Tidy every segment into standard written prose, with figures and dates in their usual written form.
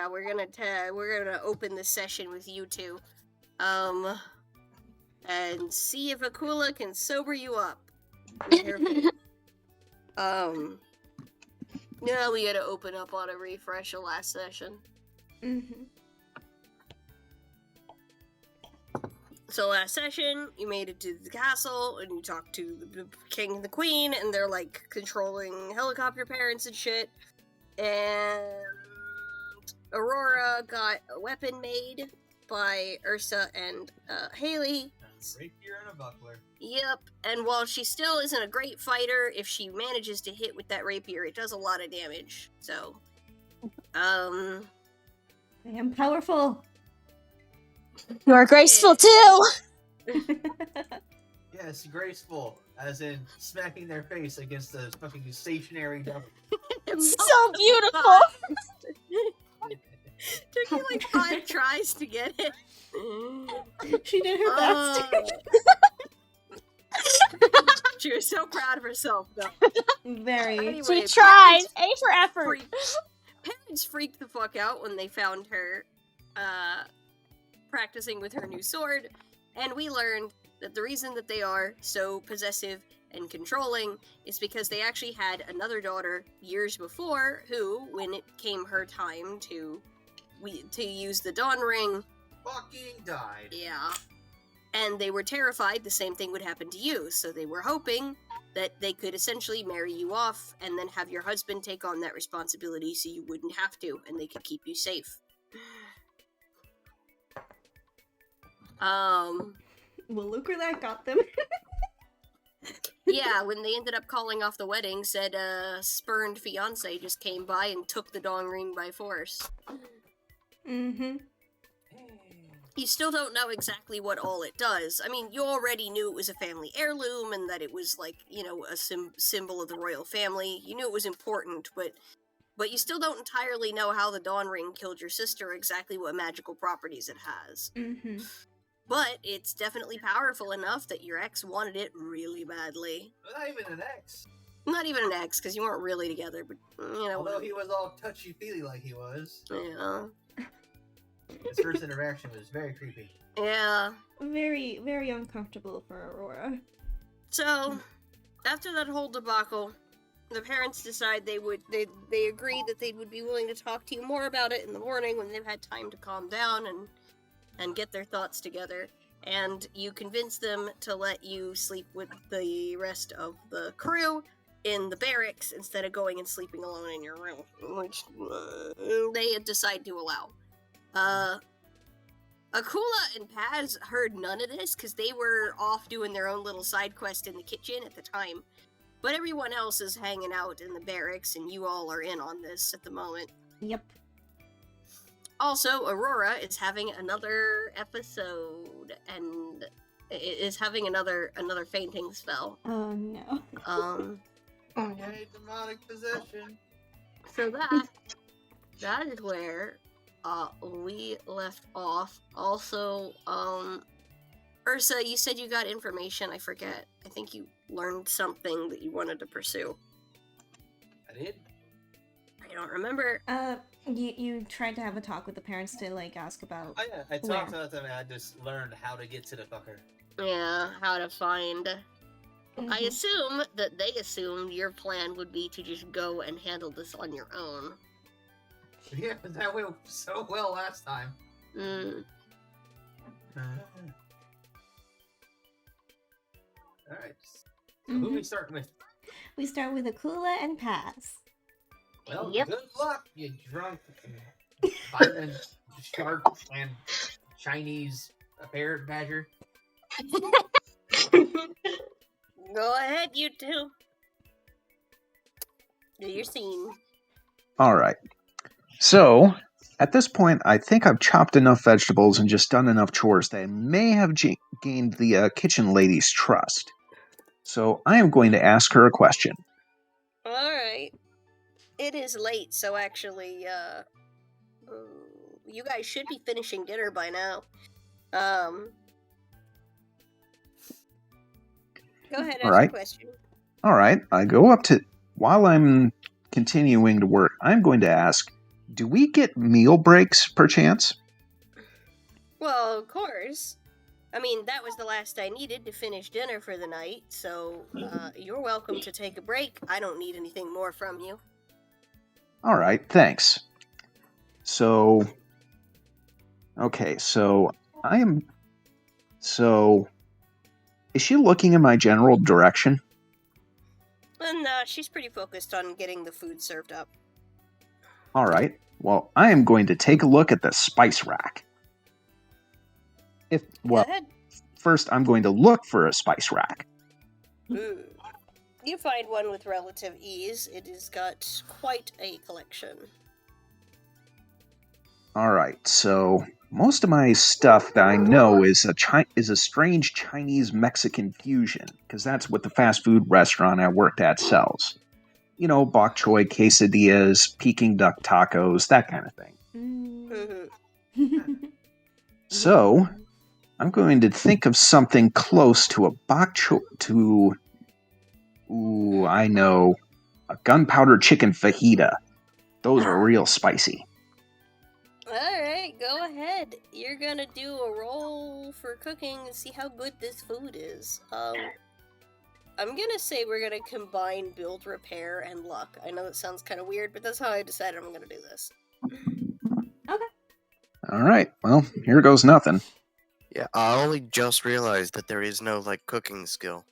yeah, we're gonna open this session with you two, and see if Akula can sober you up. Yeah, we gotta open up on a refresh of last session. Mm-hmm. So last session, you made it to the castle, and you talked to the king and the queen, and they're, like, controlling helicopter parents and shit. And Aurora got a weapon made by Ursa and Haley. A rapier and a buckler. Yep, and while she still isn't a great fighter, if she manages to hit with that rapier, it does a lot of damage. So, I am powerful. You are graceful too. Yes, graceful, as in smacking their face against the fucking stationary double. So beautiful. Took you like 5 tries to get it. She did her best. She was so proud of herself, though. Very. Anyway, She tried. A for effort. Parents freaked the fuck out when they found her practicing with her new sword, and we learned that the reason that they are so possessive and controlling is because they actually had another daughter years before who, when it came her time to use the Dawn Ring, Fucking died. yeah, and they were terrified the same thing would happen to you, so they were hoping that they could essentially marry you off and then have your husband take on that responsibility so you wouldn't have to, and they could keep you safe. Well, look where that got them. Yeah, when they ended up calling off the wedding, said spurned fiance just came by and took the Dawn Ring by force. Mm-hmm. You still don't know exactly what all it does. I mean, you already knew it was a family heirloom and that it was, like, you know, a symbol of the royal family. You knew it was important, but you still don't entirely know how the Dawn Ring killed your sister, exactly what magical properties it has. Mm-hmm. But it's definitely powerful enough that your ex wanted it really badly. Not even an ex. Not even an ex, because you weren't really together, but, you know. Although he was all touchy-feely like he was. Yeah. His first interaction was very creepy. Yeah. Very, very uncomfortable for Aurora. So, after that whole debacle, the parents decide they agreed that they would be willing to talk to you more about it in the morning when they've had time to calm down and get their thoughts together. And you convince them to let you sleep with the rest of the crew in the barracks instead of going and sleeping alone in your room, which they decide to allow. Akula and Paz heard none of this because they were off doing their own little side quest in the kitchen at the time. But everyone else is hanging out in the barracks, and you all are in on this at the moment. Yep. Also, Aurora is having another episode, and is having another fainting spell. Oh no. Yay, demonic possession. So that is where we left off. Also, Ursa, you said you got information. I forget. I think you learned something that you wanted to pursue. I did? I don't remember. You tried to have a talk with the parents to, like, ask about... Oh yeah, I talked about them and I just learned how to get to the fucker. Yeah, how to find... Mhm. I assume that they assumed your plan would be to just go and handle this on your own. Yeah, but that went so well last time. Alright. So who we start with? We start with Akula and Paz. Well, Yep. good luck, you drunk, violent shark and Chinese bear badger. Go ahead, you two. Do your scene. All right. So, at this point, I think I've chopped enough vegetables and just done enough chores that I may have gained the kitchen lady's trust. So, I am going to ask her a question. Alright. It is late, so actually, you guys should be finishing dinner by now. Go ahead, ask your question. All right. I go up to... While I'm continuing to work, I'm going to ask, do we get meal breaks, perchance? Well, of course. I mean, that was the last I needed to finish dinner for the night, so you're welcome to take a break. I don't need anything more from you. All right, thanks. So, okay, so I am. So, is she looking in my general direction? And she's pretty focused on getting the food served up. All right. Well, I am going to take a look at the spice rack. Go ahead. First I'm going to look for a spice rack. You find one with relative ease. It has got quite a collection. All right. So most of my stuff that I know is a strange Chinese Mexican fusion, because that's what the fast food restaurant I worked at sells. You know, bok choy quesadillas, Peking duck tacos, that kind of thing. So I'm going to think of something close to a bok choy Ooh, I know. A gunpowder chicken fajita. Those are real spicy. Alright, go ahead. You're gonna do a roll for cooking and see how good this food is. I'm gonna say we're gonna combine build, repair, and luck. I know that sounds kind of weird, but that's how I decided I'm gonna do this. Okay. Alright, well, here goes nothing. Yeah, I only just realized that there is no, cooking skill.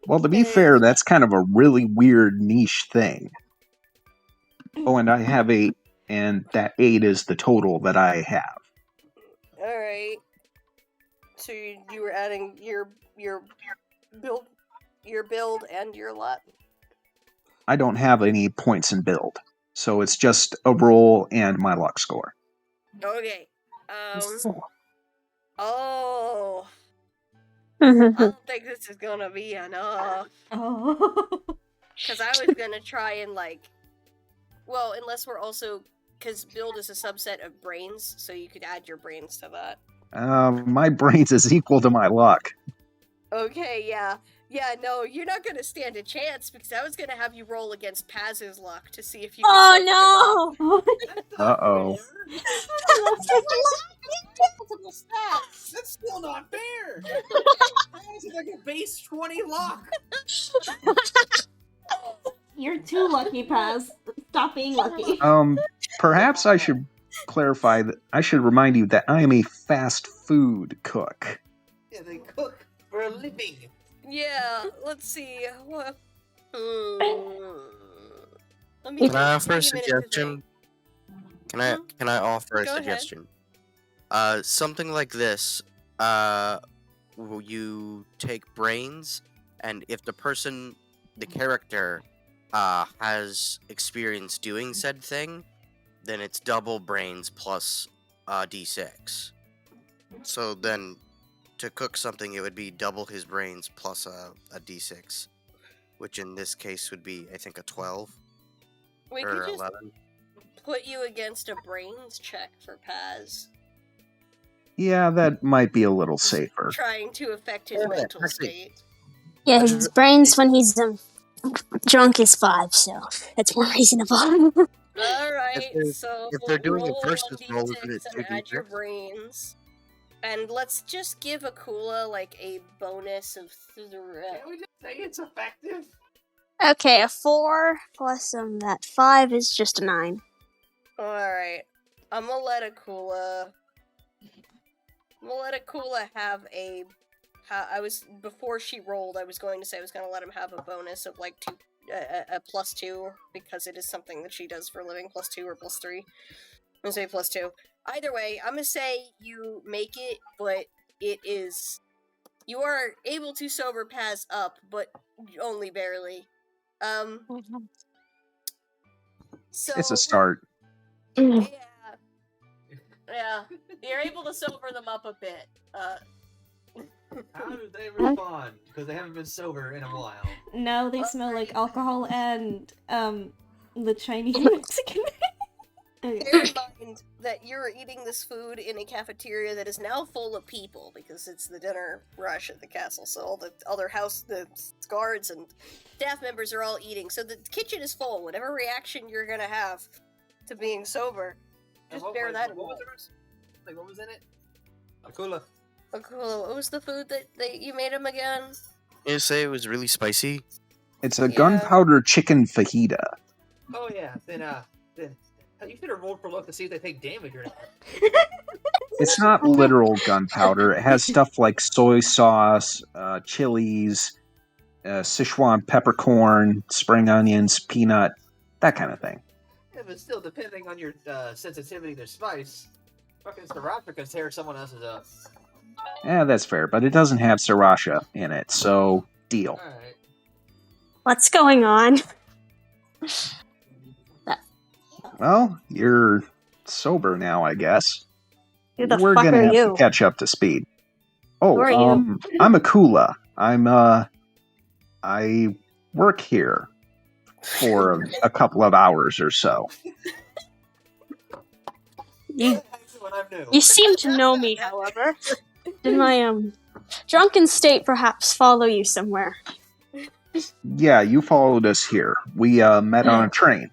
Well, to be fair, that's kind of a really weird niche thing. Oh, and I have 8, and that 8 is the total that I have. Alright. So you were adding your build and your luck? I don't have any points in build, so it's just a roll and my luck score. Okay. Oh. I Mhm. don't think this is gonna be enough. Oh. Because I was gonna try and, well, unless we're also... Because build is a subset of brains, so you could add your brains to that. My brains is equal to my luck. Okay, yeah. Yeah, no, you're not gonna stand a chance, because I was gonna have you roll against Paz's luck to see if you could Oh no! Uh-oh. Multiple stats. That's still not fair. How is it like a base 20 luck? You're too lucky, Paz. Stop being lucky. Perhaps I should clarify that I should remind you that I am a fast food cook. Yeah, they cook for a living. Yeah, let's see. What? Let me Can I offer a take minute to suggestion? think. Can I offer a Go ahead. suggestion? Something like this. You take brains, and if the character, has experience doing said thing, then it's double brains plus d6. So then, to cook something, it would be double his brains plus a d6, which in this case would be, I think, a 12 We or could just 11. put you against a brains check for Paz. Yeah, that might be a little safer. Trying to affect his Yeah, mental actually- state. Yeah, his brains when he's drunk is 5, so that's more reasonable. Alright, they're- so if they're doing a roll versus roll, isn't 1d6 it and add your 2d6? brains. And let's just give Akula, a bonus of 3. Can we just say it's effective? Okay, a 4 plus that 5 is just a 9. Alright. I'm gonna let Akula have before she rolled, I was going to say I was gonna let him have a bonus of a +2, because it is something that she does for a living, +2 or +3. I'm gonna say +2. Either way, I'm gonna say you make it, but you are able to sober Paz up, but only barely. So It's a start. yeah, you're able to sober them up a bit. How do they respond? Because they haven't been sober in a while. No, they smell like alcohol and the Chinese Mexican. Okay. Bear in mind that you're eating this food in a cafeteria that is now full of people because it's the dinner rush at the castle. So all the other the guards and staff members are all eating. So the kitchen is full. Whatever reaction you're gonna have, to being sober. Just bear that in mind. What was in it? Akula. Akula, what was the food that you made him again? You say it was really spicy? It's a Yeah. gunpowder chicken fajita. Oh yeah, then you should have rolled for luck to see if they take damage or not. It's not literal gunpowder. It has stuff like soy sauce, chilies, Sichuan peppercorn, spring onions, peanut, that kind of thing. Yeah, but still, depending on your sensitivity to spice, fucking sriracha could tear someone else's up. Yeah, that's fair, but it doesn't have sriracha in it, so deal. Alright. What's going on? Well, you're sober now, I guess. Who the We're fuck gonna are have you? to catch up to speed. Oh, Who are you? I'm Akula. I work here for a couple of hours or so. You, When I'm new. you seem to know me, however. Did my drunken state perhaps follow you somewhere? Yeah, you followed us here. We met on a train.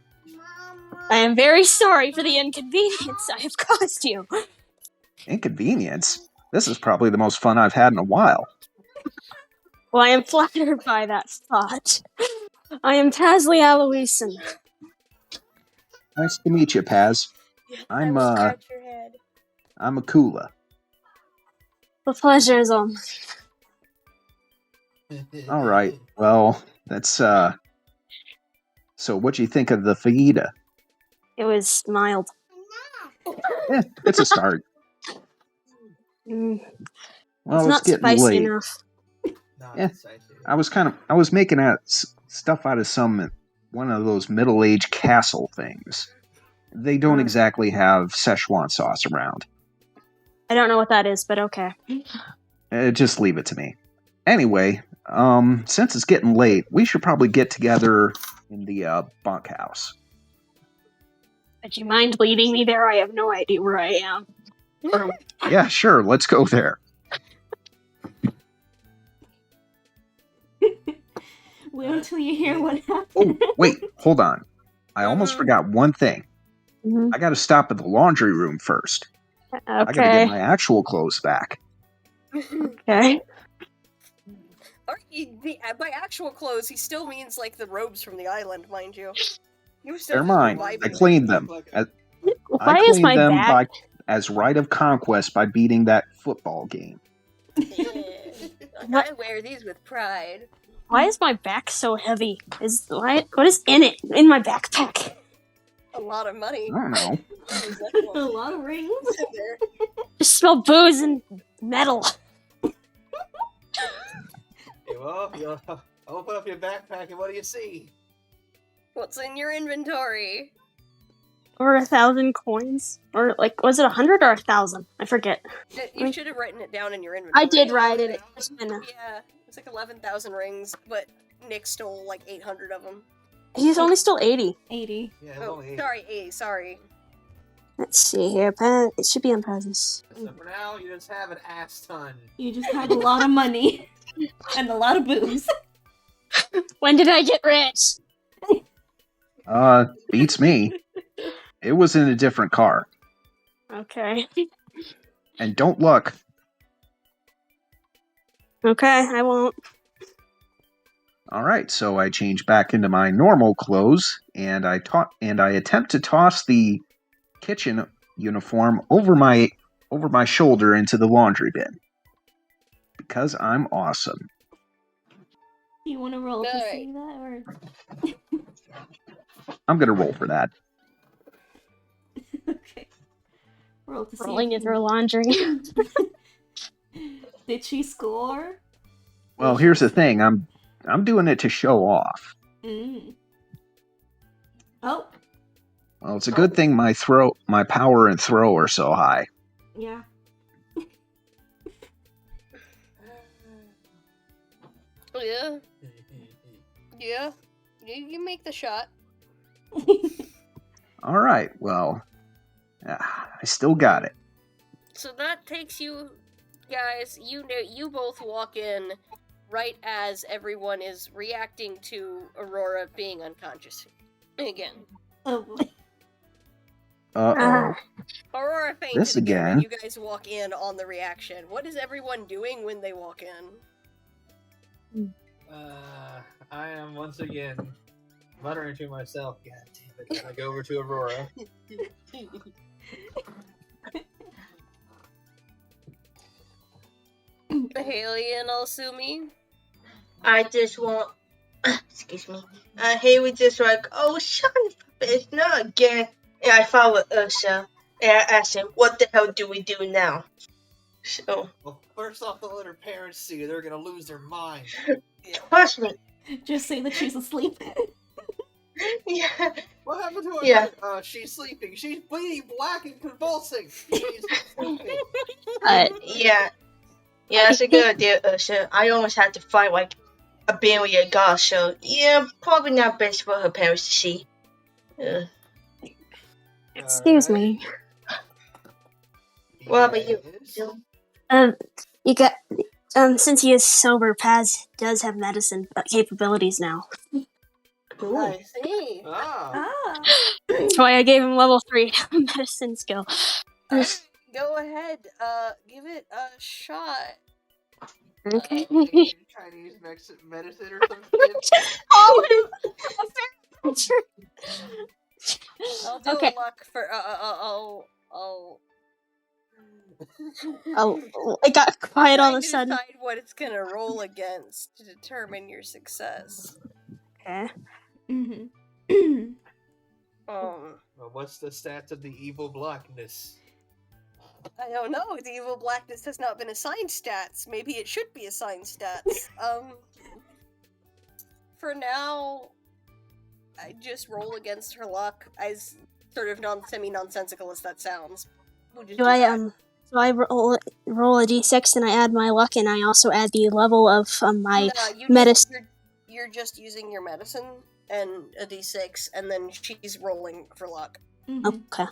I am very sorry for the inconvenience I have caused you. Inconvenience? This is probably the most fun I've had in a while. Well, I am flattered by that thought. I am Pasley Aloyson. Nice to meet you, Paz. I'm Akula. The pleasure is all. All right. Well, that's So, what'd you think of the fajita? It was mild. It's a start. Mm, Well, it's it's not getting spicy late. enough. Yeah. I was making stuff out of one of those middle-aged castle things. They don't exactly have Szechuan sauce around. I don't know what that is, but okay. Just leave it to me. Anyway, since it's getting late, we should probably get together in the bunkhouse. Would you mind leading me there? I have no idea where I am. Yeah, sure. Let's go there. Wait until you hear what happened. Oh, wait. Hold on. I almost forgot one thing. Mhm. I gotta stop at the laundry room first. I gotta Okay. get my actual clothes back. Okay. By actual clothes, he still means like the robes from the island, mind you. You were still They're just mine. vibing I with claimed them. Why is my back? As right of conquest by beating that football game. it. Yeah. I wear these with pride. Why is my back so heavy? What is in it? In my backpack? A lot of money. I don't know. A lot of rings. Just smell booze and metal. Okay, well, you open up your backpack and what do you see? What's in your inventory? Or 1,000 coins? Or was it 100 or 1,000? I forget. You should have written it down in your inventory. I did write it. Yeah, it's like 11,000 rings, but Nick stole like 800 of them. He's only still 80. 80. Yeah, Sorry, 80, sorry. Let's see here. It should be on Paz's. So for now, you just have an ass ton. You just have a lot of money. And a lot of booze. When did I get rich? Beats me. It was in a different car. Okay. And don't look. Okay, I won't. Alright, so I change back into my normal clothes, and I attempt to toss the kitchen uniform over my shoulder into the laundry bin. Because I'm awesome. Do you want to roll to see that, or? I'm gonna roll for that. Okay. Roll to see. Rolling in her laundry. Did she score? Well, here's the thing. I'm doing it to show off. Mm. Oh. Well, it's a good thing my power and throw are so high. Yeah. Yeah. Yeah. You make the shot. All right. Well, I still got it. So that takes you guys. You both walk in right as everyone is reacting to Aurora being unconscious again. Oh boy. Uh-oh. Aurora fainted This again, and again. you guys walk in on the reaction. What is everyone doing when they walk in? I am once again muttering to myself, God damn it. I go over to Aurora. Haley and Alsumi? I just want. Excuse me. Haley just like, oh, son of a bitch, not again. And I followed Ursa. And I asked him, what the hell do we do now? So, Well, first off, don't let her parents see her. They're gonna lose their mind. trust me. Just say that she's asleep. Yeah. What happened to her? Yeah. She's sleeping. She's bleeding black and convulsing. She's sleeping. Yeah. Yeah, that's a good idea, Ursa. I almost had to fight like a bear with a god, so yeah, probably not best for her parents to see. Excuse me. What about you? Yes. You got since he is sober, Paz does have medicine capabilities now. Ooh. I see. Ah. Ah. That's why I gave him level 3 medicine skill. Go ahead, give it a shot. Okay. Chinese medicine or something. Oh, I'll do Okay. a luck for Oh, it got quiet all of a trying to sudden. decide what it's gonna roll against to determine your success. Okay. Mm-hmm. Um, Well, what's the stats of the evil blackness? I don't know. The evil blackness has not been assigned stats. Maybe it should be assigned stats. For now, I just roll against her luck, as sort of semi-nonsensical as that sounds. We'll just Do do I that. So I roll a d6 and I add my luck and I also add the level of my No, you medicine. you're just using your medicine and a d6, and then she's rolling for luck. Mm-hmm. Okay.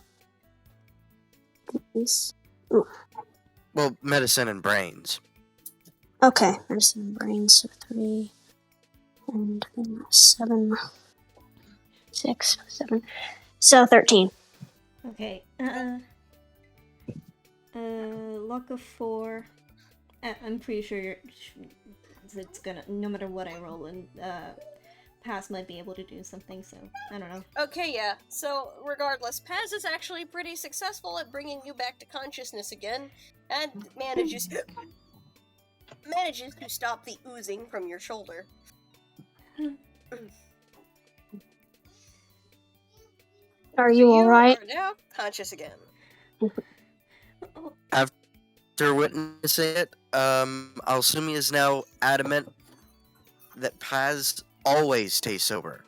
Well, medicine and brains. Okay, medicine and brains, so 3 and then 7, 6, 7. So 13. Okay. Luck of 4. I'm pretty sure it's gonna, no matter what I roll, and Pass might be able to do something. So I don't know. Okay, yeah. So regardless, Paz is actually pretty successful at bringing you back to consciousness again, and manages to stop the oozing from your shoulder. Are you alright? are now conscious again. After witnessing it, Alsumi is now adamant that Paz always stays sober.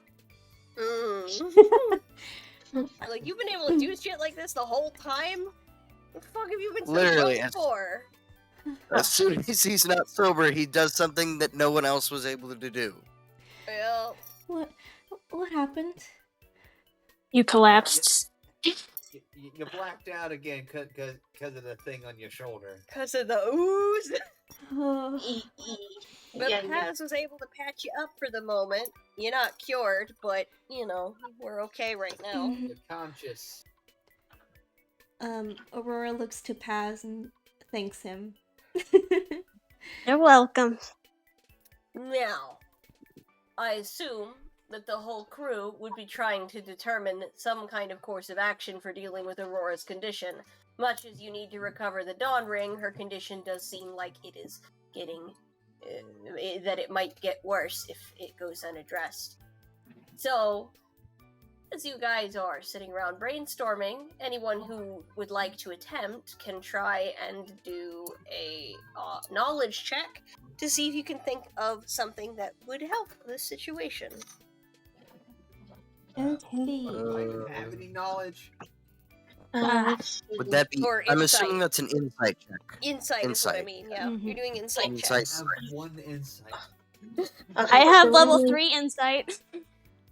Like, you've been able to do shit like this the whole time? What the fuck have you been so Literally, drunk for? As soon as he's not sober, he does something that no one else was able to do. Well, What happened? You collapsed. You blacked out again because of the thing on your shoulder. because of the ooze. Oh, But Yeah, Paz was able to patch you up for the moment. You're not cured, but, you know, we're okay right now. You're conscious. Aurora looks to Paz and thanks him. You're welcome. Now, I assume that the whole crew would be trying to determine some kind of course of action for dealing with Aurora's condition. Much as you need to recover the Dawn Ring, her condition does seem like it is getting... that it might get worse if it goes unaddressed. So, as you guys are sitting around brainstorming, anyone who would like to attempt can try and do a knowledge check to see if you can think of something that would help this situation. Okay. I don't have any knowledge. Would that be? Or I'm insight. assuming that's an insight check. Insight is what I Insight. mean, yeah. Mhm. You're doing insight Insight. checks. I have one insight. I have level 3 insight.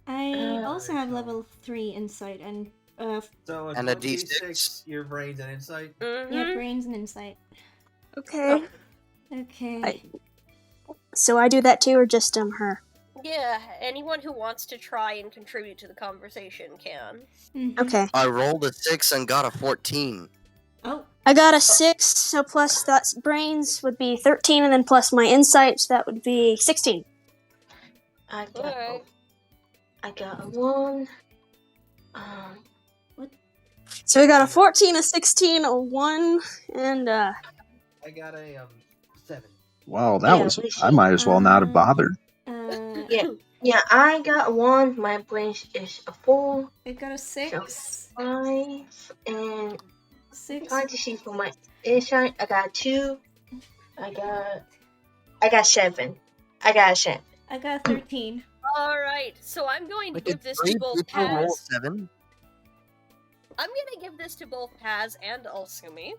I also Alright, have so- level 3 insight and So it's And a 1d6, your brains and insight. yeah, brains and insight. Okay. Okay. So I do that too, or just her? Yeah, anyone who wants to try and contribute to the conversation can. Mhm. Okay. I rolled a 6 and got a 14. Oh, I got a 6, so plus that's brains would be 13, and then plus my insight, so that would be 16. I got Alright. I got a 1. So we got a 14, a 16, a 1, and I got a 7. Wow, that Yeah, was. we I see. might as well not have bothered. Yeah, I got 1. My brains is a 4. I got a 6. 5 and 6. trying to see for my insight. I got 2. I got 7. I got a 7. I got 13. Alright, so I'm going to Wait, give did this to 3 both people roll Paz. 7? I'm gonna give this to both Paz and Alsumi.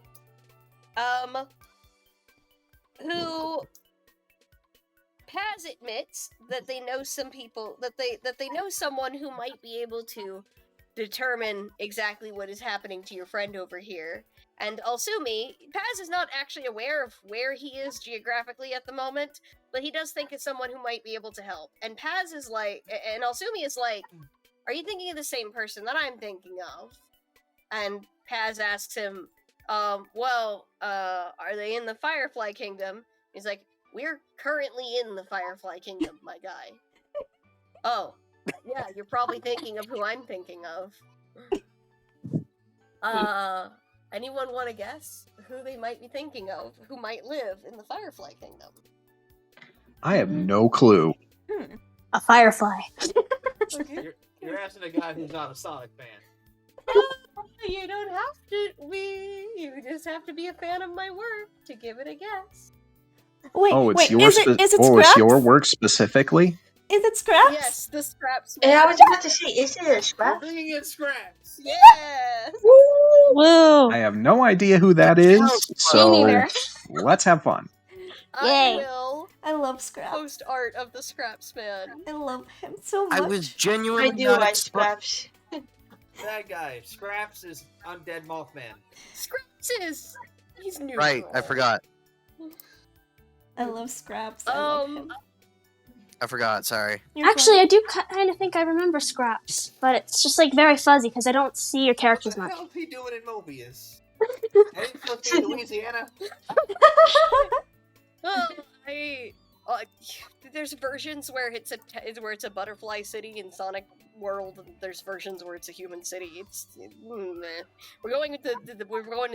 Who Paz admits that they know some people that they know someone who might be able to determine exactly what is happening to your friend over here. And Alsumi, Paz is not actually aware of where he is geographically at the moment, but he does think it's someone who might be able to help. And Paz is like, and Alsumi is like, are you thinking of the same person that I'm thinking of? And Paz asks him, are they in the Firefly Kingdom? He's like, we're currently in the Firefly Kingdom, my guy. Oh, yeah, you're probably thinking of who I'm thinking of. Anyone want to guess who they might be thinking of, who might live in the Firefly Kingdom? I have no clue. A firefly. You're asking a guy who's not a Sonic fan. You don't have to be. You just have to be a fan of my work to give it a guess. Wait, Oh, it's wait, your is it it's Scraps? your work specifically. Is it Scraps? Yes, the Scraps. And I was about to say, is it a scrap? Bringing in scraps. Yes. Woo! I have no idea who that Me is, so neither. let's have fun. I Yay. will I love Scraps. post art of the Scraps Man. I love him so much. I was I genuinely do not like expect- scraps. That guy, Scraps, is Undead Mothman. Scraps is. He's neutral. Right, I forgot. I love Scraps. I love Um, him. I forgot, sorry. You're Actually, fine. I do kind of think I remember Scraps, but it's just like very fuzzy because I don't see your characters What the much. hell is he doing in Mobius? Ain't supposed to be in Louisiana? well, there's versions where it's a butterfly city in Sonic World, and there's versions where it's a human city. We're going with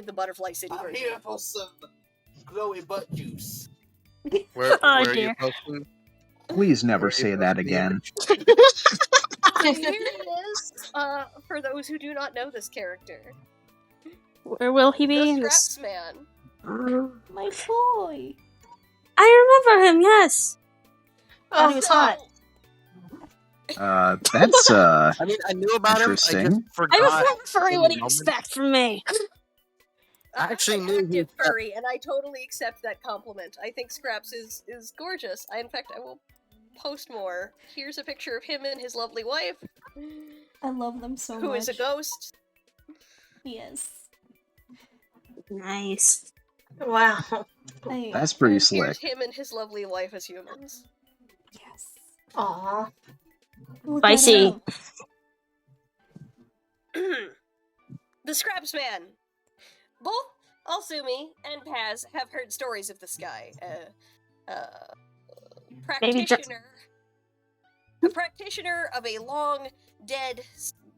the butterfly city I'm version. here for some glowy butt juice. Where Oh, are you dear. posting? Please never say that again. Here it is. For those who do not know this character, Where will he be? the in this? Scraps Man. My boy. I remember him, yes. Oh, he was hot. That's I mean, I knew about him, I Interesting. just forgot. I was never furry. in What the do you moment. expect from me? I actually knew active he was- furry, and I totally accept that compliment. I think Scraps is gorgeous. I will post more. Here's a picture of him and his lovely wife, I love them so who much. is a ghost. Yes. Nice. wow. That's pretty And slick. here's him and his lovely wife as humans. Yes. Aw. Look Spicy. at him. The Scraps Man. Both Alsumi and Paz have heard stories of this guy. Maybe just- A practitioner of a long dead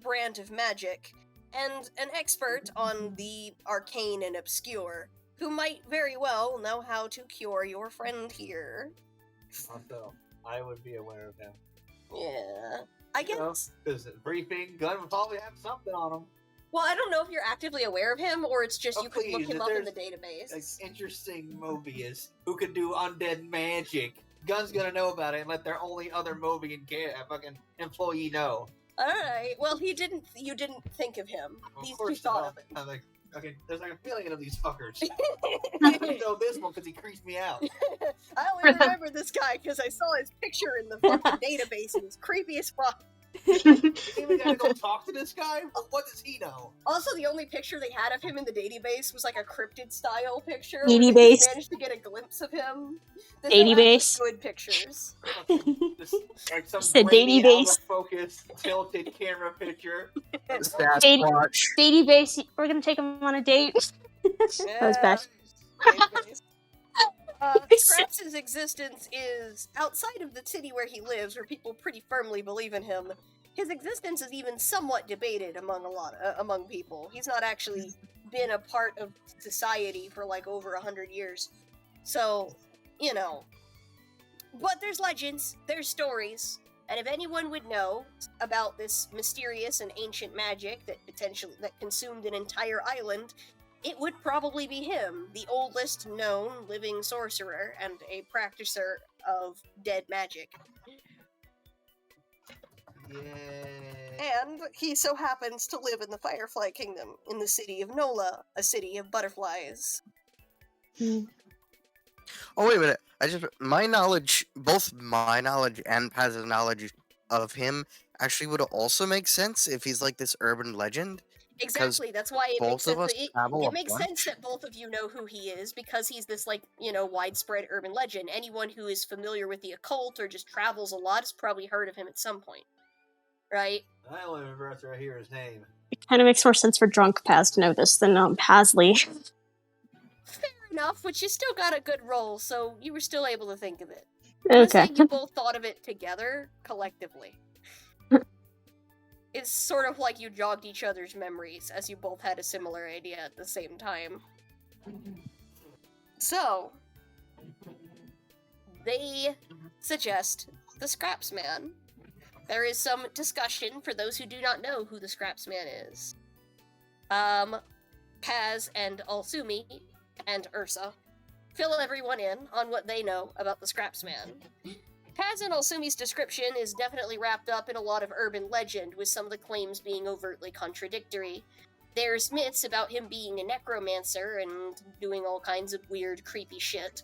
brand of magic, and an expert on the arcane and obscure, who might very well know how to cure your friend here. Also, I would be aware of him. Yeah. I guess. Because briefing, Gun would probably have something on him. Well, I don't know if you're actively aware of him, or it's just Oh, you could look please, him if up in the there's, database. Like, interesting Mobius who could do undead magic. Gun's gonna know about it and let their only other Mobian fucking employee know. Alright, well, you didn't think of him. Of You course thought not. of it. I'm like, okay, there's like a feeling of these fuckers. I only know this one because he creeps me out. I only remember this guy because I saw his picture in the fucking database and he's creepy as fuck. Even gotta go talk to this guy? What does he know? Also, the only picture they had of him in the database was like a cryptid-style picture. Database. Where they just managed to get a glimpse of him. There's no actually Database. good pictures. Just, like some It's a grainy, out database. of focus, tilted camera picture. Sasquatch. Database. We're gonna take him on a date. That was bad. Database. Scraps' existence is outside of the city where he lives, where people pretty firmly believe in him. His existence is even somewhat debated among people. He's not actually been a part of society for like over 100 years. So, you know. But there's legends, there's stories, and if anyone would know about this mysterious and ancient magic that consumed an entire island, it would probably be him, the oldest known living sorcerer and a practicer of dead magic. Yeah. And he so happens to live in the Firefly Kingdom, in the city of Nola, a city of butterflies. Oh wait a minute! Both my knowledge and Paz's knowledge of him actually would also make sense if he's like this urban legend. Exactly, that's why it both makes of sense. us travel It a makes bunch. sense that both of you know who he is, because he's this, like, widespread urban legend. Anyone who is familiar with the occult or just travels a lot has probably heard of him at some point. Right? I only remember after I hear his name. It kind of makes more sense for drunk Paz to know this than Pazley. Fair enough, but you still got a good roll, so you were still able to think of it. I'm Okay. saying you both thought of it together, collectively. It's sort of like you jogged each other's memories, as you both had a similar idea at the same time. So, they suggest the Scraps Man. There is some discussion for those who do not know who the Scraps Man is. Paz and Alsumi and Ursa fill everyone in on what they know about the Scraps Man. Paz and Alsumi's description is definitely wrapped up in a lot of urban legend, with some of the claims being overtly contradictory. There's myths about him being a necromancer and doing all kinds of weird, creepy shit.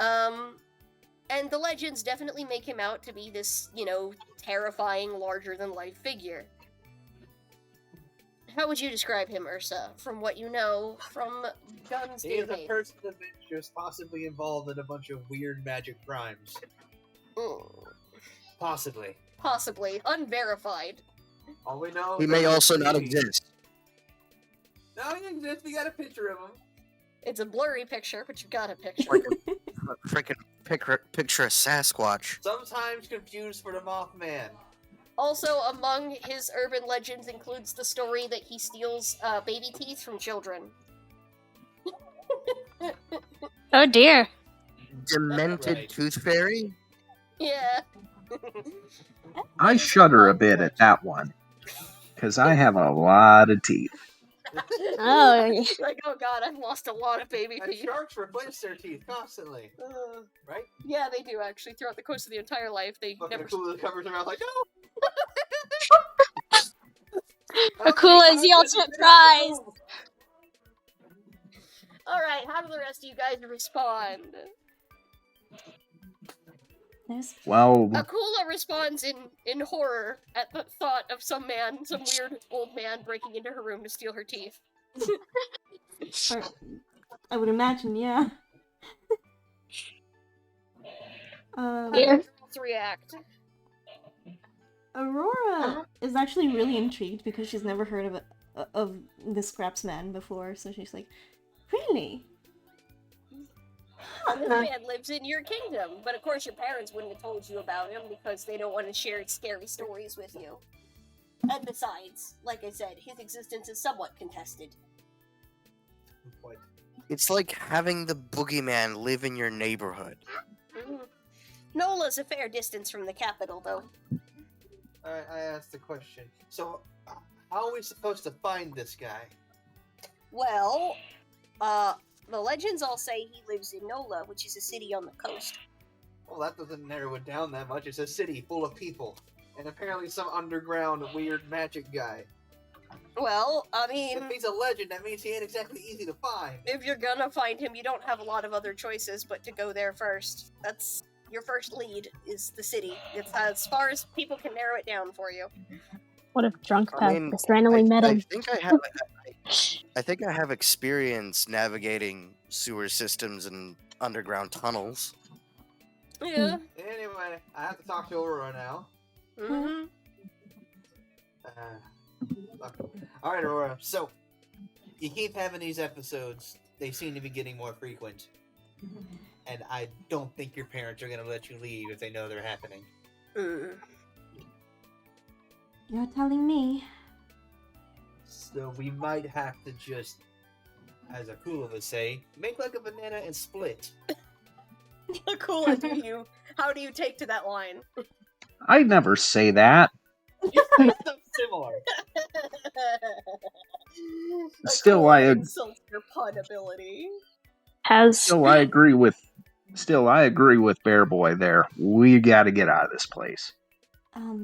And the legends definitely make him out to be this, terrifying, larger-than-life figure. How would you describe him, Ursa, from what you know from Gun's He is a database? person of interest, possibly involved in a bunch of weird magic crimes. Possibly. Possibly. Unverified. All we know He is may that also he's not creepy. exist. No, he exists. We got a picture of him. It's a blurry picture, but you got a picture. Like a freaking picture of Sasquatch. Sometimes confused for the Mothman. Also, among his urban legends includes the story that he steals baby teeth from children. Oh dear. Demented Right. tooth fairy? Yeah. I shudder a bit at that one, because I have a lot of teeth. Oh. Like, oh god, I've lost a lot of baby And teeth. sharks replace their teeth constantly, right? Yeah, they do actually. Throughout the course of their entire life, they Fucking never. Akula covers their mouth like, no! Akula is the ultimate prize. Alright, how do the rest of you guys respond? Well, Akula responds in horror at the thought of some weird old man breaking into her room to steal her teeth. Or, I would imagine, yeah. How do Yeah. you girls react? Aurora is actually really intrigued because she's never heard of the Scraps Man before, so she's like, really? This man lives in your kingdom, but of course your parents wouldn't have told you about him because they don't want to share scary stories with you. And besides, like I said, his existence is somewhat contested. What? It's like having the boogeyman live in your neighborhood. Nola's a fair distance from the capital, though. I asked the question. So, how are we supposed to find this guy? Well, the legends all say he lives in Nola, which is a city on the coast. Well, that doesn't narrow it down that much. It's a city full of people. And apparently some underground weird magic guy. Well, I mean, If he's a legend, that means he ain't exactly easy to find. if you're gonna find him, you don't have a lot of other choices but to go there first. That's your first lead is the city. It's as far as people can narrow it down for you. What if drunk I Paz mean, just randomly met I him? think I think I have experience navigating sewer systems and underground tunnels. Yeah. Anyway, I have to talk to Aurora now. Mm-hmm. All right, Aurora. So you keep having these episodes. They seem to be getting more frequent, and I don't think your parents are going to let you leave if they know they're happening. You're telling me. So we might have to just, as Akula would say, make like a banana and split. Cool. How do you take to that line? I'd never say that. Similar. Still, Akula insults your pun ability. Still, I agree with Bear Boy there. We got to get out of this place.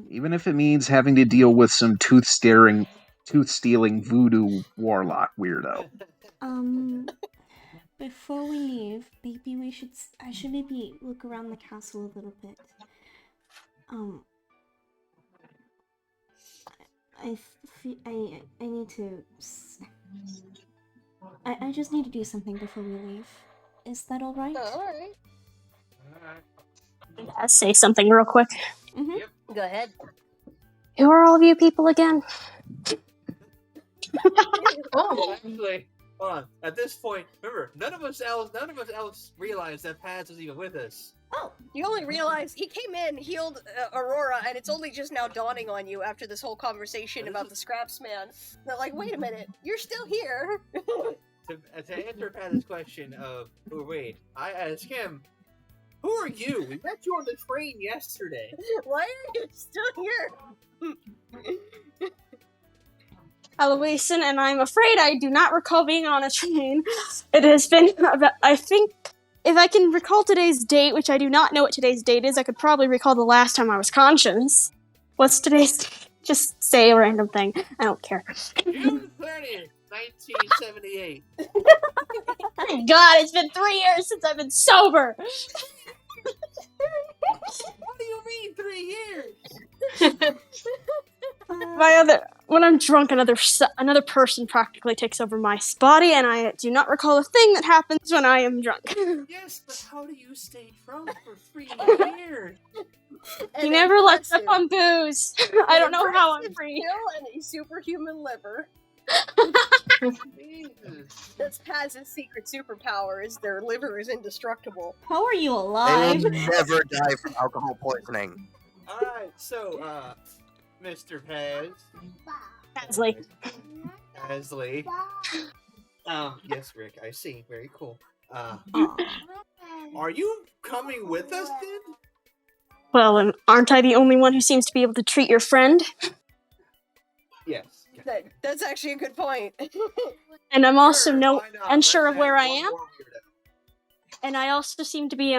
Even if it means having to deal with some tooth-stealing voodoo warlock weirdo. Before we leave, maybe I should maybe look around the castle a little bit. I need to. I just need to do something before we leave. Is that all right? All right. Paz, say something real quick. Mm-hmm. Yep. Go ahead. Who are all of you people again? Oh, Actually, hold on. At this point, remember, none of us else realized that Paz was even with us. Oh, you only realize he came in, healed Aurora, and it's only just now dawning on you after this whole conversation about the scraps man. That like, wait a minute, you're still here. To answer Paz's question of wait, I asked him, who are you? We met you on the train yesterday. Why are you still here? Eloisan, and I'm afraid I do not recall being on a train. It has been about, I think, if I can recall today's date, which I do not know what today's date is, I could probably recall the last time I was conscious. What's today's date? Just say a random thing. I don't care. June 30th, 1978. Thank God, it's been 3 years since I've been sober! What do you mean 3 years? When I'm drunk, another person practically takes over my body, and I do not recall a thing that happens when I am drunk. Yes, but how do you stay drunk for 3 years? He never lets up on booze. I don't know how I'm free. Skill and a superhuman liver. Jesus. That's Paz's secret superpower, is their liver is indestructible. How are you They alive? will never die from alcohol poisoning. Alright, so, Mr. Paz. Pazley. Pazley. Yes, Rick, I see. Very cool. Are you coming with us then? Well, and aren't I the only one who seems to be able to treat your friend? Yes. That's actually a good point. And I'm also Sure, why not? unsure Let's of where add I one am. more weirdo. And I also seem to be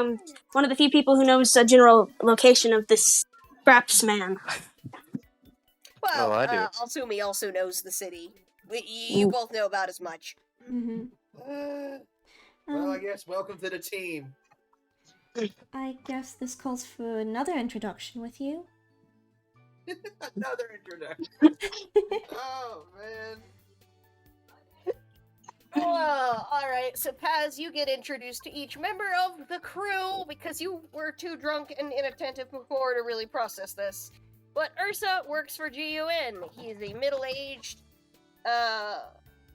one of the few people who knows the general location of this scraps man. Well, I do. Alsumi also knows the city. You both know about as much. Mm-hmm. Well, I guess welcome to the team. I guess this calls for another introduction with you. Another introduction. Oh, man. Well, alright, so Paz, you get introduced to each member of the crew because you were too drunk and inattentive before to really process this. But Ursa works for GUN. He is a middle-aged,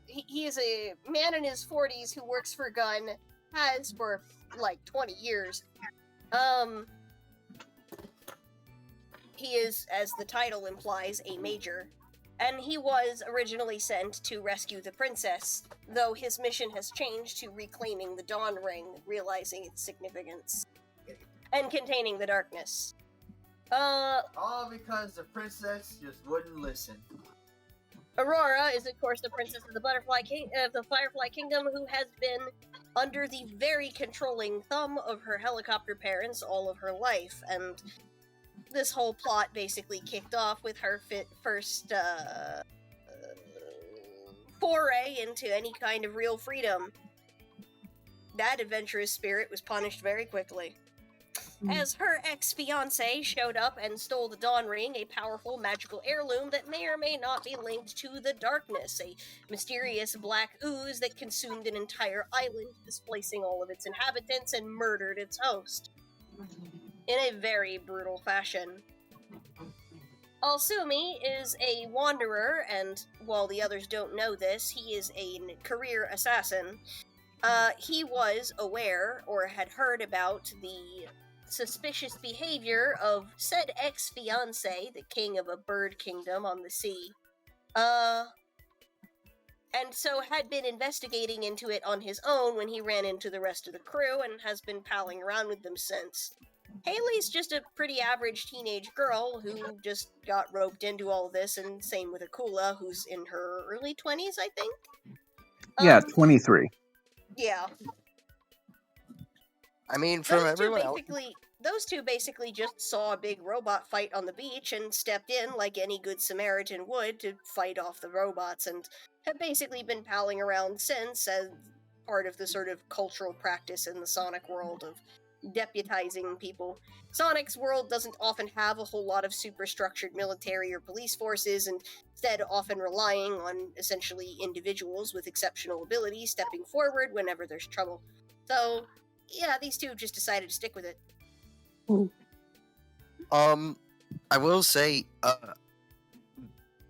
he is a man in his 40s who works for Gun, has for like 20 years. He is, as the title implies, a major. And he was originally sent to rescue the princess, though his mission has changed to reclaiming the Dawn Ring, realizing its significance, and containing the darkness. All because the princess just wouldn't listen. Aurora is, of course, the princess of the Firefly Kingdom, who has been under the very controlling thumb of her helicopter parents all of her life, and this whole plot basically kicked off with her first foray into any kind of real freedom. That adventurous spirit was punished very quickly. as her ex-fiancé showed up and stole the Dawn Ring, a powerful magical heirloom that may or may not be linked to the darkness, a mysterious black ooze that consumed an entire island, displacing all of its inhabitants and murdered its host. In a very brutal fashion. Alsumi is a wanderer, and while the others don't know this, he is a career assassin. He was aware, or had heard about, the suspicious behavior of said ex-fiancé, the king of a bird kingdom on the sea. And so had been investigating into it on his own when he ran into the rest of the crew, and has been palling around with them since. Haley's just a pretty average teenage girl who just got roped into all this, and same with Akula, who's in her early 20s, I think? Yeah, 23. Yeah. I mean, from everyone else. Those two basically just saw a big robot fight on the beach and stepped in like any good Samaritan would to fight off the robots, and have basically been palling around since as part of the sort of cultural practice in the Sonic world of deputizing people. Sonic's world doesn't often have a whole lot of super structured military or police forces, and instead often relying on essentially individuals with exceptional ability stepping forward whenever there's trouble. So, yeah, these two just decided to stick with it. I will say,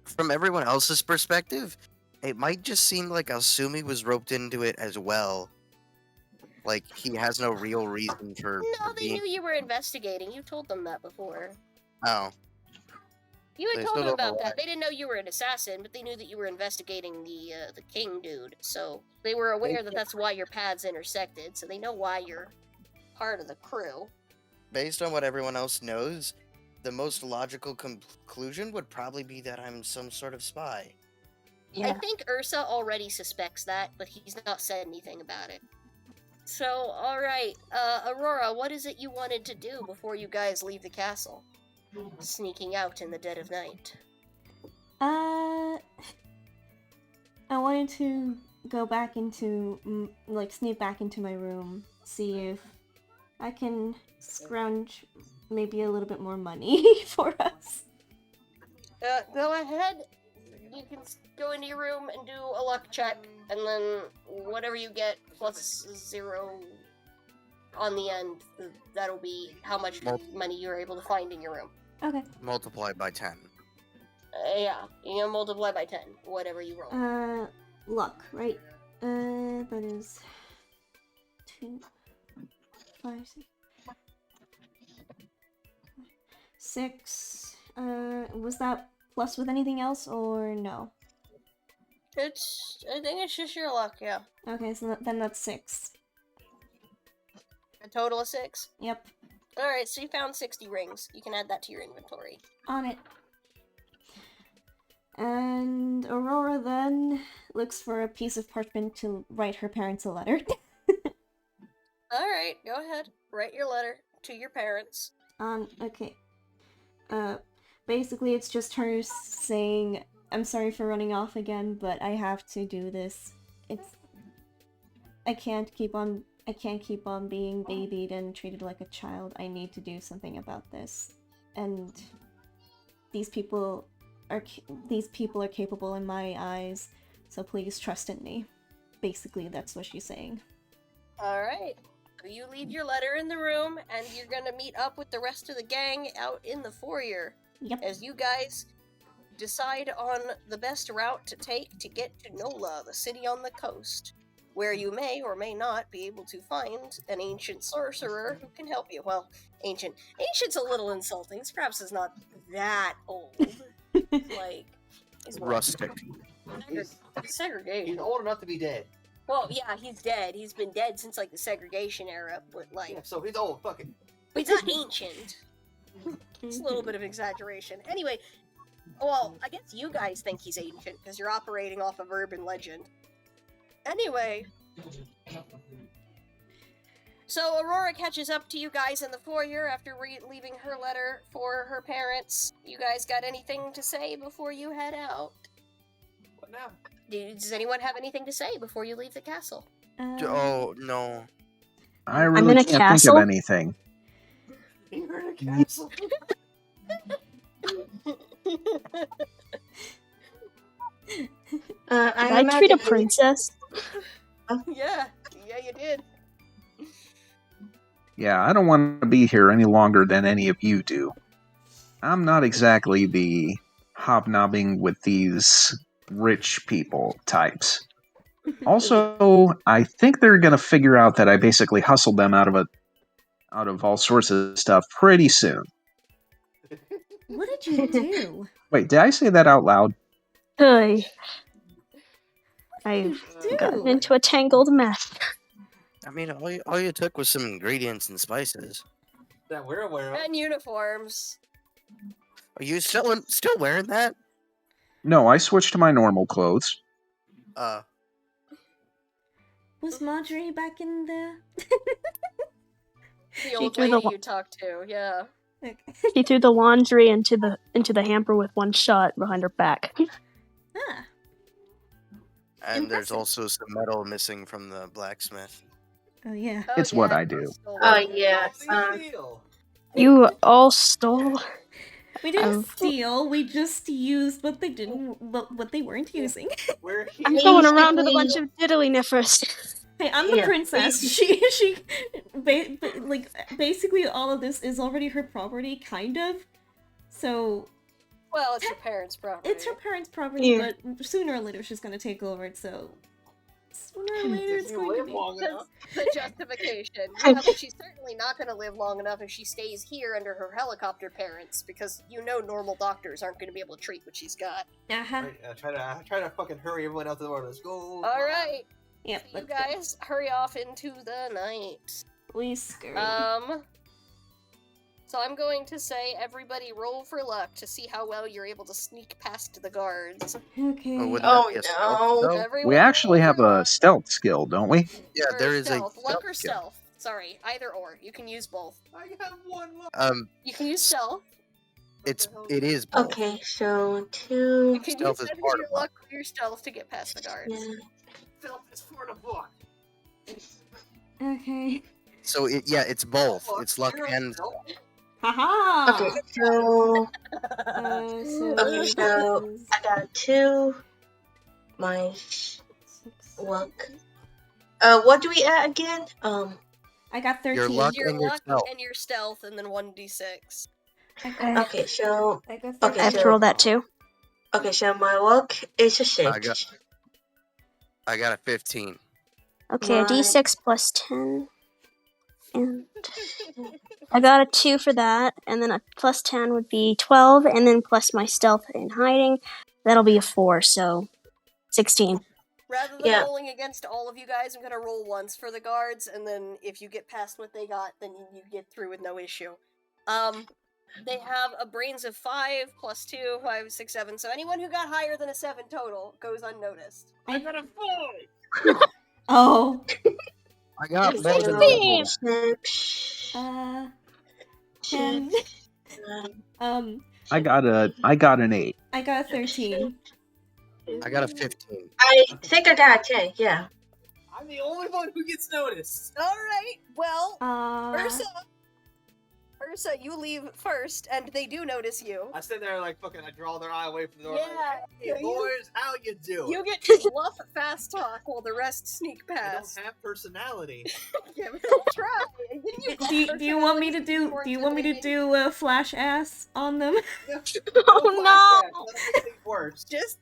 from everyone else's perspective, it might just seem like Asumi was roped into it as well. Like, he has no real reason for No, they knew you were investigating. You told them that before. Oh. You had They told still them don't know about that. why. They didn't know you were an assassin, but they knew that you were investigating the king dude. So they were aware that that's why your paths intersected. So they know why you're part of the crew. Based on what everyone else knows, the most logical conclusion would probably be that I'm some sort of spy. I think Ursa already suspects that, but he's not said anything about it. So, alright, Aurora, what is it you wanted to do before you guys leave the castle? Sneaking out in the dead of night. I wanted to go back into, sneak back into my room, see if I can scrounge maybe a little bit more money for us. Go ahead. You can go into your room and do a luck check, and then whatever you get plus 0 on the end, that'll be how much money you're able to find in your room. Okay. Multiplied by 10. Yeah, you can multiply by 10, whatever you roll. Luck, right? That is 2, 5, 6. Was that plus with anything else or no? I think it's just your luck, yeah. Okay, so then that's 6. A total of 6? Yep. Alright, so you found 60 rings. You can add that to your inventory. On it. And Aurora then looks for a piece of parchment to write her parents a letter. Alright, go ahead. Write your letter to your parents. Okay. Basically it's just her saying, I'm sorry for running off again, but I have to do this. I can't keep on being babied and treated like a child. I need to do something about this. And these people are capable in my eyes, so please trust in me. Basically, that's what she's saying. Alright. So you leave your letter in the room, and you're gonna meet up with the rest of the gang out in the foyer. Yep. As you guys decide on the best route to take to get to Nola, the city on the coast, where you may or may not be able to find an ancient sorcerer who can help you. Well, ancient's a little insulting. Scraps is not that old. Like, he's what? Rustic. Segregation. He's old enough to be dead. Well, yeah, he's dead. He's been dead since, like, the segregation era, but, like... Yeah, so he's old, fuck it. But he's not ancient. It's a little bit of exaggeration. Anyway, well, I guess you guys think he's ancient, because you're operating off of urban legend. Anyway... So Aurora catches up to you guys in the foyer after leaving her letter for her parents. You guys got anything to say before you head out? What now? Does anyone have anything to say before you leave the castle? Oh, no. I in really a can't think castle? of anything. You're in a castle. I Did I treat a imagine. princess? Yeah, you did. Yeah, I don't want to be here any longer than any of you do. I'm not exactly the hobnobbing with these rich people types. Also, I think they're gonna figure out that I basically hustled them out of all sorts of stuff pretty soon. What did you do? Wait, did I say that out loud? Hey, What did I've you gotten do? into a tangled mess. I mean, all you took was some ingredients and spices. That we're aware of. And uniforms. Are you still wearing that? No, I switched to my normal clothes. Was Marjorie back in there? The old threw the lady wa- you talked to, yeah. Okay. She threw the laundry into the hamper with one shot behind her back. Ah, And there's Impressive. also some metal missing from the blacksmith. oh yeah. Oh, It's what yeah, I do. stole Oh it. yeah. Deal. You all stole. We didn't Oh. steal. We just used what they didn't, what they weren't using. We're here. I'm going around with a bunch of diddly niffers. Hey, I'm the Yeah, princess. She, basically all of this is already her property, kind of. So Well, it's your parents' property. it's her parents' property, Yeah. but sooner or later she's gonna take over it. So sooner or later If it's you going to live be. long enough. the justification. Yeah, but she's certainly not going to live long enough if she stays here under her helicopter parents, because you know normal doctors aren't going to be able to treat what she's got. Uh-huh. Right, try to fucking hurry everyone else to the world. Let's go. All right, Yep. you let's go. guys hurry off into the night. We scurry. So I'm going to say everybody roll for luck to see how well you're able to sneak past the guards. Okay. Oh, wouldn't Oh, that be a no. stealth, though? Everyone We actually roll have for a luck. stealth skill, don't we? Yeah, Or there is stealth. a Luck or skill. stealth. Sorry, either or. You can use both. I got one luck. You can use stealth. It is both. Okay, so You 2. can Stealth use is either part your of luck. luck or your stealth to get past the guards. Yeah. Stealth is for the book. Okay. So it's both. Luck, It's luck zero and stealth. Haha. Okay, so So Okay, so this is I got 2. My 6. luck. What do we add again? I got 13. your luck Your and your luck stealth. and your stealth, and then 1d6. I got, Okay, so I got Okay, I have 13. to roll that too. my luck is a 6. I got a 15. Okay, a My- d6 plus 10. And I got a 2 for that, and then a plus 10 would be 12, and then plus my stealth and hiding, that'll be a 4, so 16. Rather than Yeah. rolling against all of you guys, I'm gonna roll once for the guards, and then if you get past what they got, then you get through with no issue. They have a brains of 5 plus 2, 5, 6, 7. So anyone who got higher than a 7 total goes unnoticed. I got a 4. Oh. I got So, more than 6. 10. I got an 8. I got a 13. I got a 15. I think I got a 10, yeah. I'm the only one who gets noticed. Alright, well, Uh, Ursa, you leave first, and they do notice you. I sit there like fucking. I draw their eye away from the door. Yeah, Like, hey, yeah, you- boys, how you doing? You get to bluff fast talk while the rest sneak I past. don't have personality. Give it a try. do you want me to do a flash ass on them? Oh, no! Worse. Just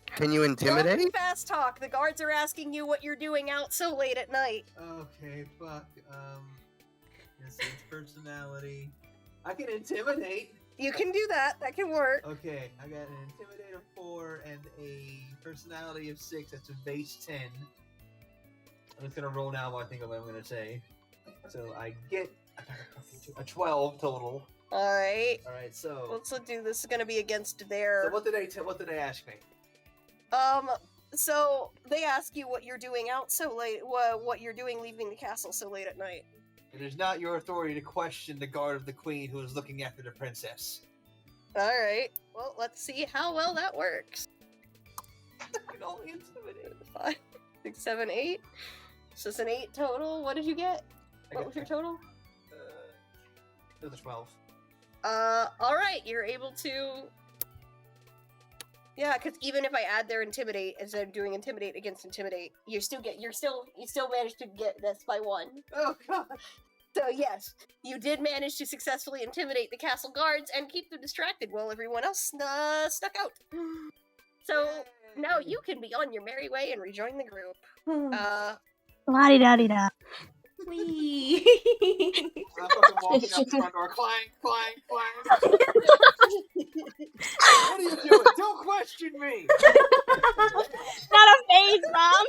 Can you bluff intimidate? fast talk. The guards are asking you what you're doing out so late at night. Okay, fuck. Yes, it's personality. I can intimidate. You can do that. That can work. Okay, I got an intimidate of 4 and a personality of 6. That's a base 10. I'm just gonna roll now while I think of what I'm gonna say. So I get a 12 total. Alright. Alright, so Let's do this. Is gonna be against their. so what did they ask me? So they ask you what you're doing out so late. What you're doing leaving the castle so late at night. It is not your authority to question the guard of the queen who is looking after the princess. Alright. Well, let's see how well that works. I can only intimidate. 5, 6, 7, 8. So it's an 8 total. What did you get? I What got- was your total? It was a 12. Alright, you're able to... Yeah, because even if I add their intimidate instead of doing intimidate against intimidate, you still manage to get this by 1. Oh god. So yes, you did manage to successfully intimidate the castle guards and keep them distracted while everyone else snuck out. So now you can be on your merry way and rejoin the group. La-di-da-di-da. Whee! I'm fucking walking out the front door. Clang, clang, clang. What are you doing? Don't question me! Not a phase, Mom!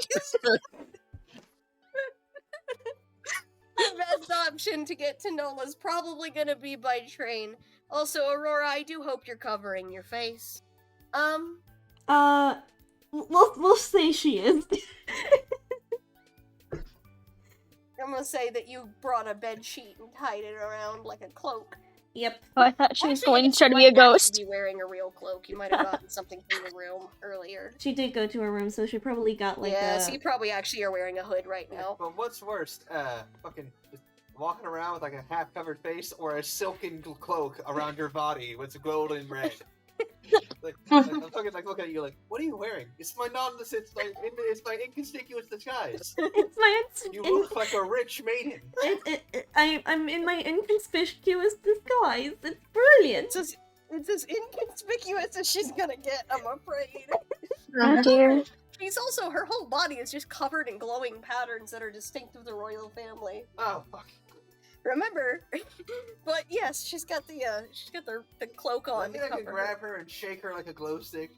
The best option to get to Nola's probably gonna be by train. Also, Aurora, I do hope you're covering your face. We'll say she is. I'm gonna say that you brought a bed sheet and tied it around like a cloak. Yep. Oh, I thought she was Actually, going you to try to be a might actually ghost. Be wearing a real cloak. You might have gotten something from the room earlier. She did go to her room, so she probably got like so you probably actually are wearing a hood right now. But what's worse, fucking just walking around with like a half-covered face or a silken cloak around your body with golden red? I'm fucking like looking at you like, what are you wearing? It's my it's my inconspicuous disguise. It's my You look like a rich maiden. I'm in my inconspicuous disguise. It's brilliant. It's as inconspicuous as she's gonna get, I'm afraid. Oh dear. She's also, her whole body is just covered in glowing patterns that are distinct of the royal family. Oh fuck. Remember, but yes, she's got the cloak on. I think I can grab her and shake her like a glow stick.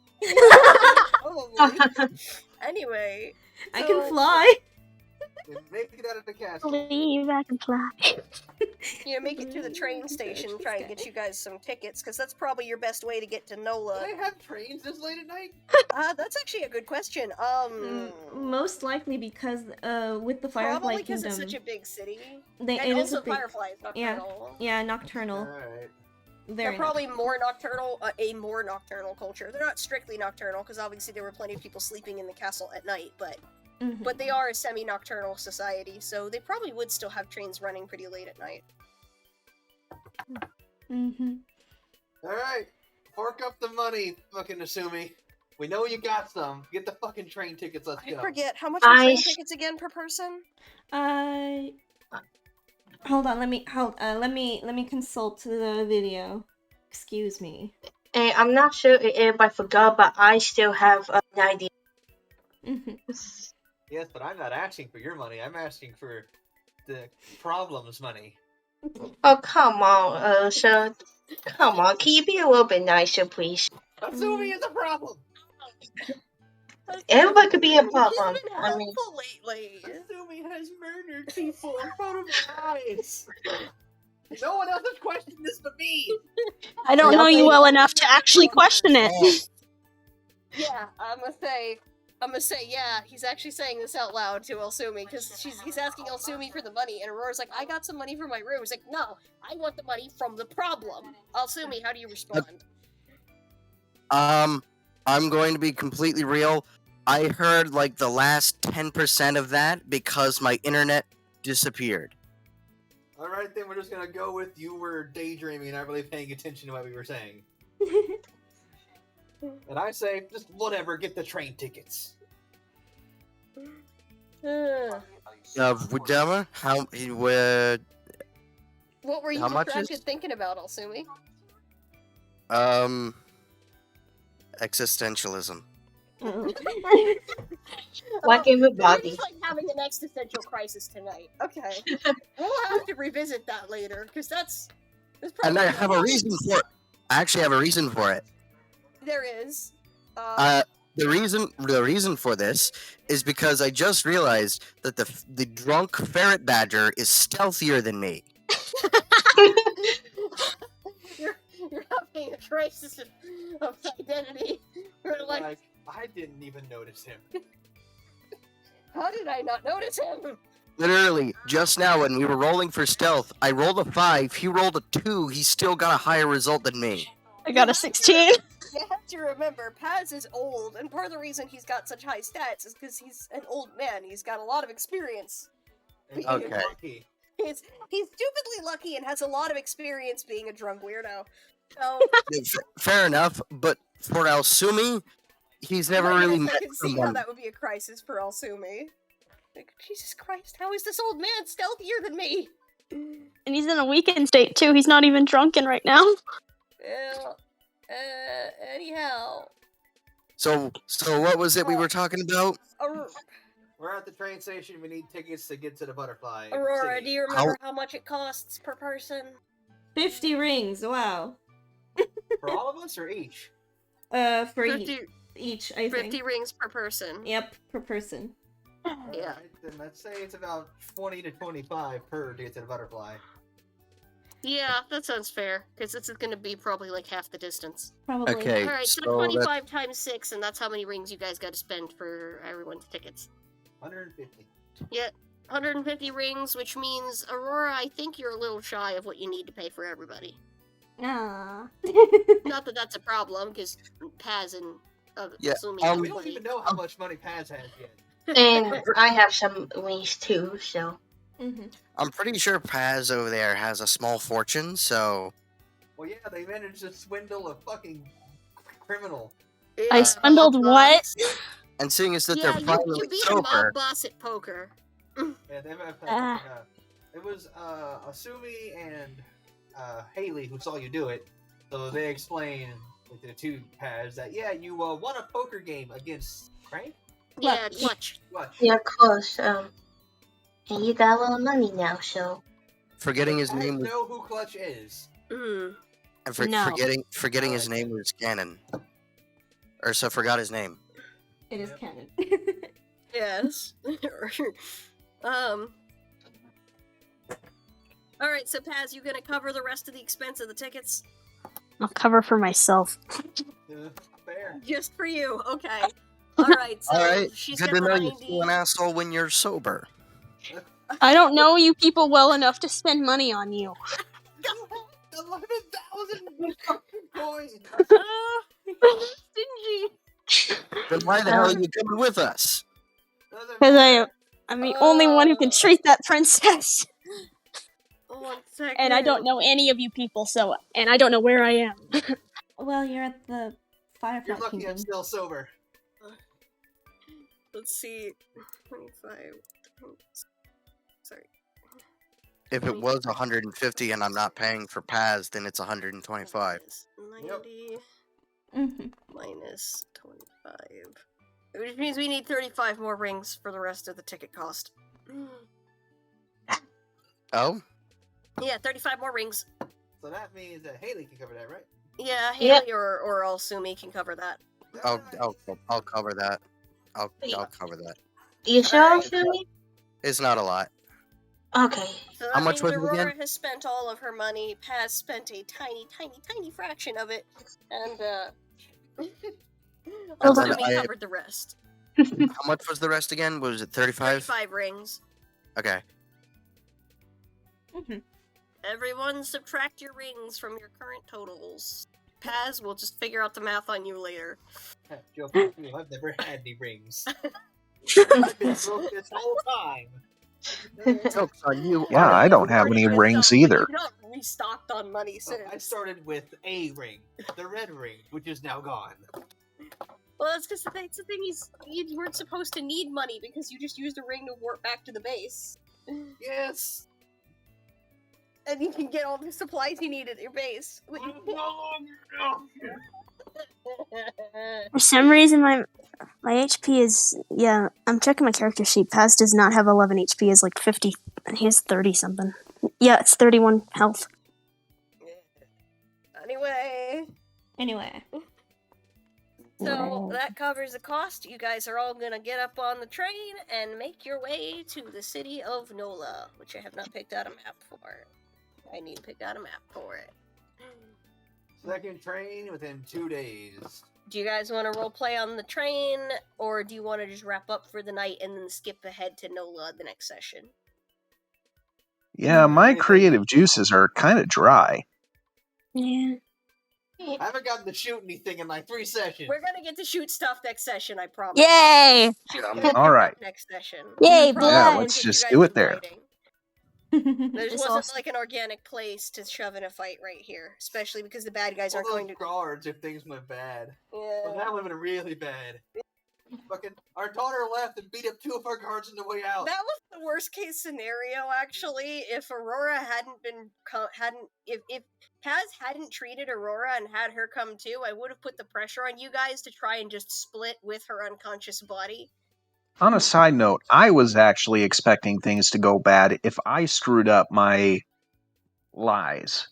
Probably. Anyway, I can fly. And make it out of the castle. Believe I can fly. make it to the train station, try and get you guys some tickets, because that's probably your best way to get to Nola. Do they have trains this late at night? That's actually a good question. Most likely because with the Firefly Probably because Kingdom, it's such a big city. and And also also Firefly is nocturnal. Yeah, nocturnal. Alright. They're probably more nocturnal, a more nocturnal culture. They're not strictly nocturnal, because obviously there were plenty of people sleeping in the castle at night, but they are a semi-nocturnal society, so they probably would still have trains running pretty late at night. Alright. Fork up the money, fucking Asumi. We know you got some. Get the fucking train tickets, let's I go. forget, how much are train tickets again per person? Hold on, let me consult the video. Excuse me. And I'm not sure if everybody forgot, but I still have an idea. Yes, but I'm not asking for your money. I'm asking for the problem's money. Oh, come on, sir. Come on, can you be a little bit nicer, please? Asumi is a problem! Everybody could be a problem. He's been I mean, helpful lately. Asumi has murdered people in front of my eyes. No one else has questioned this but me. I don't know you well enough to actually question it. Yeah, I'm gonna say, yeah, he's actually saying this out loud to Elsumi, because he's asking Elsumi for the money, and Aurora's like, I got some money for my room. He's like, no, I want the money from the problem. Elsumi, how do you respond? I'm going to be completely real. I heard like the last 10% of that because my internet disappeared. Alright then, we're just gonna go with you were daydreaming, not really paying attention to what we were saying. And I say, just whatever, get the train tickets. Whatever. What were you How much distracted thinking about, Elsumi? Existentialism. like everybody. It's like having an existential crisis tonight. Okay. We'll have to revisit that later, because that's And I have a reason for it. I actually have a reason for it. There is. The reason for this is because I just realized that the drunk ferret badger is stealthier than me. You're having a crisis of identity. You're like, I didn't even notice him. how did I not notice him? Literally, just now when we were rolling for stealth, I rolled a 5, he rolled a 2, he still got a higher result than me. I got a 16. You have to remember, Paz is old, and part of the reason he's got such high stats is because he's an old man. He's got a lot of experience. And Okay. lucky. He's stupidly lucky and has a lot of experience being a drunk weirdo. So Yeah, fair enough, but for Alsumi, he's never yes, really I met can see how someone. that would be a crisis for Alsumi. Like, Jesus Christ, how is this old man stealthier than me? And he's in a weekend state too. He's not even drunken right now. Well, anyhow. So what was it we were talking about? We're at the train station. We need tickets to get to the butterfly. Aurora, City. do you remember how much it costs per person? 50 rings, wow. For all of us or each? For 50, each, I think. 50 rings per person. Yep, per person. Yeah. Alright, then let's say it's about 20 to 25 per to get to the butterfly. Yeah, that sounds fair, because this is going to be probably like half the distance. Probably. Okay, Alright, so so 25 times 6, and that's how many rings you guys got to spend for everyone's tickets. 150. Yeah, 150 rings, which means, Aurora, I think you're a little shy of what you need to pay for everybody. Aww. Not that that's a problem, because Paz and Yeah, Sumi We don't even know how much money Paz has yet. And I have some wings too, so. I'm pretty sure Paz over there has a small fortune, so Well, yeah, they managed to swindle a fucking criminal. I swindled what? and seeing as that Yeah, they're you finally beat a mob sober, boss at poker. Yeah, they have it was Asumi and Haley who saw you do it. So they explained with the two Paz that you won a poker game against Crank. Yeah, clutch. What? Yeah, close. And you got a lot of money now, so. forgetting his I name was know who Clutch is. Mm. and No. forgetting his name was Cannon. Or so forgot his name. It is Yep. canon. Yes. Alright, so Paz, you gonna cover the rest of the expense of the tickets? I'll cover for myself. Fair. Just for you, okay. Alright, so Alright, she's good got to the know you're 90. still an asshole when you're sober. I don't know you people well enough to spend money on you. 11,000 coins. Stingy. Then why the hell are you coming with us? Because I'm the only one who can treat that princess. 1 second. And I don't know any of you people, so. And I don't know where I am. Well, you're at the You're Firefly lucky I'm Kingdom. still sober. Let's see. 25. Sorry. If it was 150 and I'm not paying for Paz, then it's 125. 90 Mhm. minus 25. Which means we need 35 more rings for the rest of the ticket cost. Oh? Yeah, 35 more rings. So that means that Haley can cover that, right? Yeah, Yeah. Haley or Alsumi can cover that. I'll cover that. I'll cover that. You sure, Philly? It's not a lot. Okay. So that How much means was it Aurora again? has spent all of her money. Paz spent a tiny fraction of it, and And Alsumi then I- covered the rest. How much was the rest again? Was it 35? 35 rings. Okay. Everyone subtract your rings from your current totals. Paz, we'll just figure out the math on you later. Joke on you, I've never had any rings. I've been broke this whole time. Joke's on you. Yeah, I don't have Already any missed rings out. either. You've not restocked on money since. I started with a ring, the red ring, which is now gone. Well, that's because the thing is, you weren't supposed to need money because you just used a ring to warp back to the base. Yes. And you can get all the supplies you need at your base. For some reason, my HP is. Yeah, I'm checking my character sheet. Paz does not have 11 HP, is like 50. He has 30 something. Yeah, it's 31 health. Anyway, so that covers the cost. You guys are all gonna get up on the train and make your way to the city of Nola, which I have not picked out a map for. I need to pick out a map for it. Second train within 2 days. Do you guys want to roleplay on the train, or do you want to just wrap up for the night and then skip ahead to Nola the next session? Yeah, my creative juices are kind of dry. Yeah. I haven't gotten to shoot anything in like 3 sessions. We're gonna get to shoot stuff next session, I promise. Yay! Shoot stuff All right. next session. Yay, Promise Yeah, blood! let's put you just guys do it in there. writing. There It's wasn't also- like an organic place to shove in a fight right here, especially because the bad guys All aren't those going to. guards if things went bad. Yeah. But that would have been really bad. Fucking, our daughter left and beat up 2 of our guards on the way out. That was the worst case scenario, actually. If Aurora hadn't been if Paz hadn't treated Aurora and had her come too, I would have put the pressure on you guys to try and just split with her unconscious body. On a side note, I was actually expecting things to go bad if I screwed up my lies.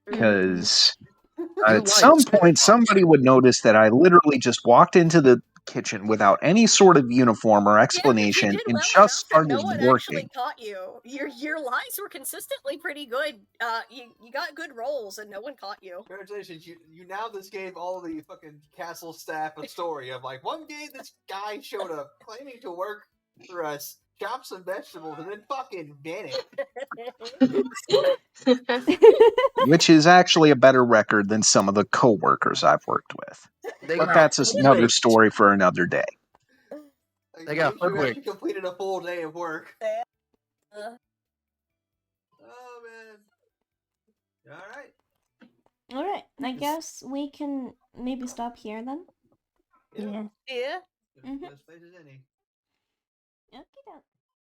Because You at lied some so point, much. somebody would notice that I literally just walked into the kitchen without any sort of uniform or Yeah, but you explanation did and well just enough that started no one working. actually caught you. Your lies were consistently pretty good. You got good rolls and no one caught you. Congratulations, you now just gave all the fucking castle staff a story of like, one day this guy showed up claiming to work for us, chopped some vegetables, and then fucking vanished. Which is actually a better record than some of the co-workers I've worked with. They But got that's another hoodwinked. story for another day. Like, They at got least you hoodwinked. actually completed a full day of work. Uh, Oh man. Alright. Alright, I guess we can maybe stop here then. Yeah. yeah. Best place as any. Okay.